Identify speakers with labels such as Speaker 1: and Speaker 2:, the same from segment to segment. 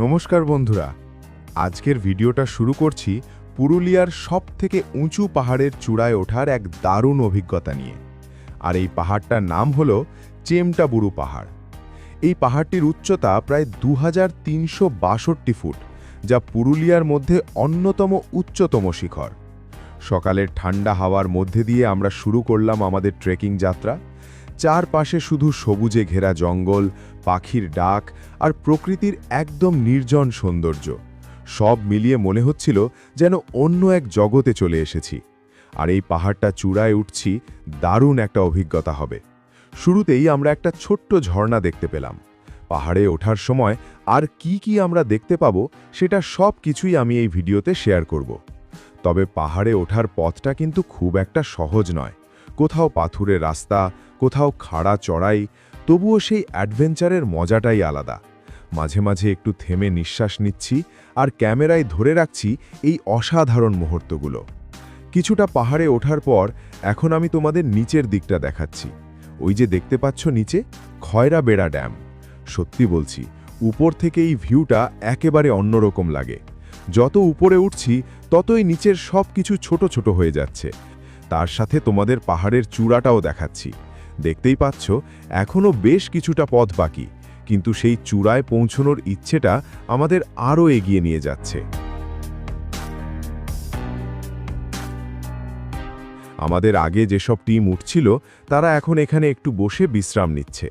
Speaker 1: নমস্কার বন্ধুরা, আজকের ভিডিওটা শুরু করছি পুরুলিয়ার সবথেকে উঁচু পাহাড়ের চূড়ায় ওঠার এক দারুণ অভিজ্ঞতা নিয়ে। আর এই পাহাড়টার নাম হলো চেমটাবুরু পাহাড়। এই পাহাড়টির উচ্চতা প্রায় 2362 ফুট, যা পুরুলিয়ার মধ্যে অন্যতম উচ্চতম শিখর। সকালের ঠান্ডা হাওয়ার মধ্যে দিয়ে আমরা শুরু করলাম আমাদের ট্রেকিং যাত্রা। চারপাশে শুধু সবুজে ঘেরা জঙ্গল, পাখির ডাক আর প্রকৃতির একদম নির্জন সৌন্দর্য। সব মিলিয়ে মনে হচ্ছিল যেন অন্য এক জগতে চলে এসেছি। আর এই পাহাড়টা চূড়ায় উঠছি, দারুণ একটা অভিজ্ঞতা হবে। শুরুতেই আমরা একটা ছোট্ট ঝর্ণা দেখতে পেলাম। পাহাড়ে ওঠার সময় আর কি আমরা দেখতে পাবো সেটা সব কিছুই আমি এই ভিডিওতে শেয়ার করব। তবে পাহাড়ে ওঠার পথটা কিন্তু খুব একটা সহজ নয়। কোথাও পাথুরে রাস্তা, কোথাও খাড়া চড়াই, তবুও সেই অ্যাডভেঞ্চারের মজাটাই আলাদা। মাঝে মাঝে একটু থেমে নিঃশ্বাস নিচ্ছি আর ক্যামেরায় ধরে রাখছি এই অসাধারণ মুহূর্তগুলো। কিছুটা পাহাড়ে ওঠার পর এখন আমি তোমাদের নিচের দিকটা দেখাচ্ছি। ওই যে দেখতে পাচ্ছ নিচে খয়রা বেড়া ড্যাম। সত্যি বলছি, উপর থেকে এই ভিউটা একেবারে অন্যরকম লাগে। যত উপরে উঠছি ততই নিচের সব কিছু ছোট ছোট হয়ে যাচ্ছে। তার সাথে তোমাদের পাহাড়ের চূড়াটাও দেখাচ্ছি। দেখতেই পাচ্ছ এখনও বেশ কিছুটা পথ বাকি, কিন্তু সেই চূড়ায় পৌঁছানোর ইচ্ছেটা আমাদের আরও এগিয়ে নিয়ে যাচ্ছে। আমাদের আগে যেসব টিম উঠছিল তারা এখন এখানে একটু বসে বিশ্রাম নিচ্ছে।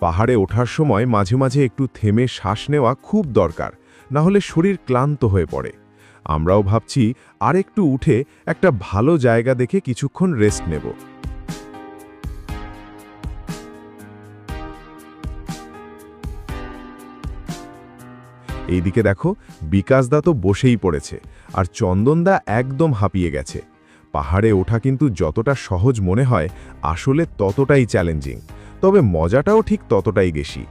Speaker 1: পাহাড়ে ওঠার সময় মাঝে মাঝে একটু থেমে শ্বাস নেওয়া খুব দরকার, না হলে শরীর ক্লান্ত হয়ে পড়ে। আমরাও ভাবছি আরেকটু উঠে একটা ভালো জায়গা দেখে কিছুক্ষণ রেস্ট নেব। এইদিকে দেখো, বিকাশদা তো বসেই পড়েছে, আর চন্দনদা একদম হাঁপিয়ে গেছে। পাহাড়ে ওঠা কিন্তু যতটা সহজ মনে হয়, আসলে ততটাই চ্যালেঞ্জিং, তবে মজাটাও ঠিক ততটাই বেশি।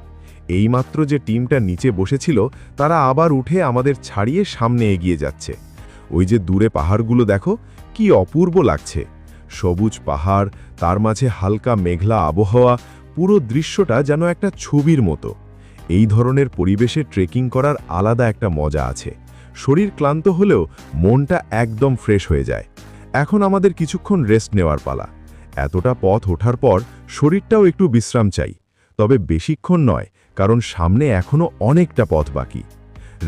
Speaker 1: এইমাত্র যে টিমটা নিচে বসেছিল তারা আবার উঠে আমাদের ছাড়িয়ে সামনে এগিয়ে যাচ্ছে। ওই যে দূরে পাহাড়গুলো দেখো, কি অপূর্ব লাগছে। সবুজ পাহাড়, তার মাঝে হালকা মেঘলা আবহাওয়া, পুরো দৃশ্যটা যেন একটা ছবির মতো। এই ধরনের পরিবেশে ট্রেকিং করার আলাদা একটা মজা আছে। শরীর ক্লান্ত হলেও মনটা একদম ফ্রেশ হয়ে যায়। এখন আমাদের কিছুক্ষণ রেস্ট নেওয়ার পালা। এতটা পথ ওঠার পর শরীরটাও একটু বিশ্রাম চাই, তবে বেশিক্ষণ নয়, কারণ সামনে এখনো অনেকটা পথ বাকি।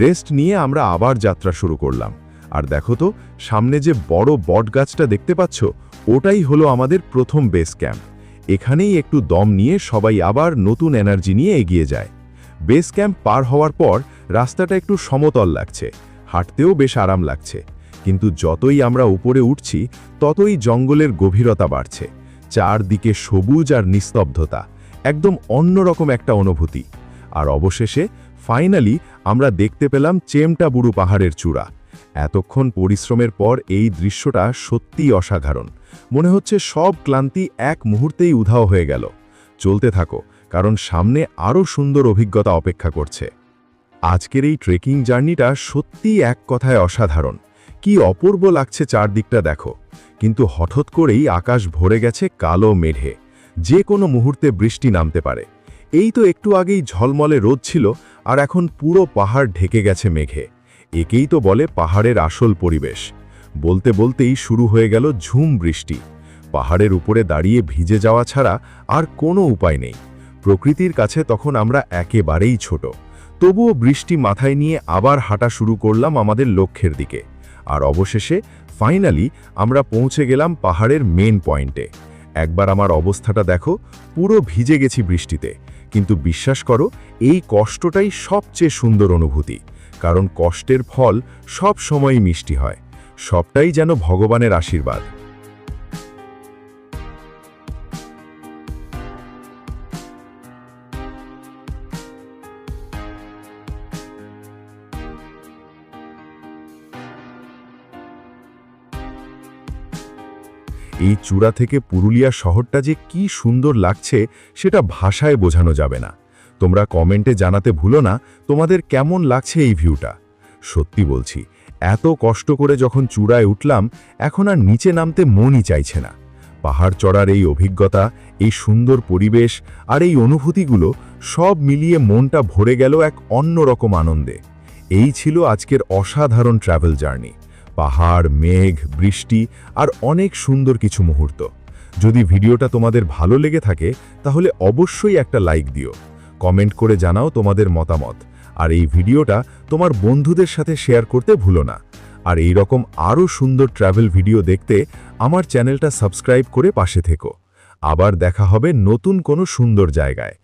Speaker 1: রেস্ট নিয়ে আমরা আবার যাত্রা শুরু করলাম। আর দেখো তো, সামনে যে বড় বটগাছটা দেখতে পাচ্ছ, ওটাই হলো আমাদের প্রথম বেস ক্যাম্প। এখানেই একটু দম নিয়ে সবাই আবার নতুন এনার্জি নিয়ে এগিয়ে যায়। বেস ক্যাম্প পার হওয়ার পর রাস্তাটা একটু সমতল লাগছে, হাঁটতেও বেশ আরাম লাগছে। কিন্তু যতই আমরা উপরে উঠছি ততই জঙ্গলের গভীরতা বাড়ছে। চারদিকে সবুজ আর নিস্তব্ধতা, একদম অন্যরকম একটা অনুভূতি। আর অবশেষে ফাইনালি আমরা দেখতে পেলাম চেমটাবুরু পাহাড়ের চূড়া। এতক্ষণ পরিশ্রমের পর এই দৃশ্যটা সত্যিই অসাধারণ। মনে হচ্ছে সব ক্লান্তি এক মুহূর্তেই উধাও হয়ে গেল। চলতে থাকো, কারণ সামনে আরও সুন্দর অভিজ্ঞতা অপেক্ষা করছে। আজকের এই ট্রেকিং জার্নিটা সত্যিই এক কথায় অসাধারণ। কি অপূর্ব লাগছে চারদিকটা দেখো। কিন্তু হঠাৎ করেই আকাশ ভরে গেছে কালো মেঘে। যে কোনো মুহূর্তে বৃষ্টি নামতে পারে। এই তো একটু আগেই ঝলমলে রোদ ছিল, আর এখন পুরো পাহাড় ঢেকে গেছে মেঘে। একেই তো বলে পাহাড়ের আসল পরিবেশ। বলতে বলতেই শুরু হয়ে গেল ঝুম বৃষ্টি। পাহাড়ের উপরে দাঁড়িয়ে ভিজে যাওয়া ছাড়া আর কোনো উপায় নেই। প্রকৃতির কাছে তখন আমরা একেবারেই ছোট। তবুও বৃষ্টি মাথায় নিয়ে আবার হাঁটা শুরু করলাম আমাদের লক্ষ্যের দিকে। আর অবশেষে ফাইনালি আমরা পৌঁছে গেলাম পাহাড়ের মেন পয়েন্টে। একবার আমার অবস্থাটা দেখো, পুরো ভিজে গেছি বৃষ্টিতে। কিন্তু বিশ্বাস করো, এই কষ্টটাই সবচেয়ে সুন্দর অনুভূতি, কারণ কষ্টের ফল সব সময়ই মিষ্টি হয়। সবটাই যেন ভগবানের আশীর্বাদ। এই চূড়া থেকে পুরুলিয়া শহরটা যে কি সুন্দর লাগছে সেটা ভাষায় বোঝানো যাবে না। তোমরা কমেন্টে জানাতে ভুলো না তোমাদের কেমন লাগছে এই ভিউটা। সত্যি বলছি, এত কষ্ট করে যখন চূড়ায় উঠলাম, এখন আর নিচে নামতে মনই চাইছে না। পাহাড় চড়ার এই অভিজ্ঞতা, এই সুন্দর পরিবেশ আর এই অনুভূতিগুলো সব মিলিয়ে মনটা ভরে গেল এক অন্যরকম আনন্দে। এই ছিল আজকের অসাধারণ ট্রাভেল জার্নি। পাহাড়, মেঘ, বৃষ্টি আর অনেক সুন্দর কিছু মুহূর্ত। যদি ভিডিওটা তোমাদের ভালো লেগে থাকে তাহলে অবশ্যই একটা লাইক দিও, কমেন্ট করে জানাও তোমাদের মতামত, আর এই ভিডিওটা তোমার বন্ধুদের সাথে শেয়ার করতে ভুলো না। আর এই রকম আরও সুন্দর ট্রাভেল ভিডিও দেখতে আমার চ্যানেলটা সাবস্ক্রাইব করে পাশে থেকো। আবার দেখা হবে নতুন কোনো সুন্দর জায়গায়।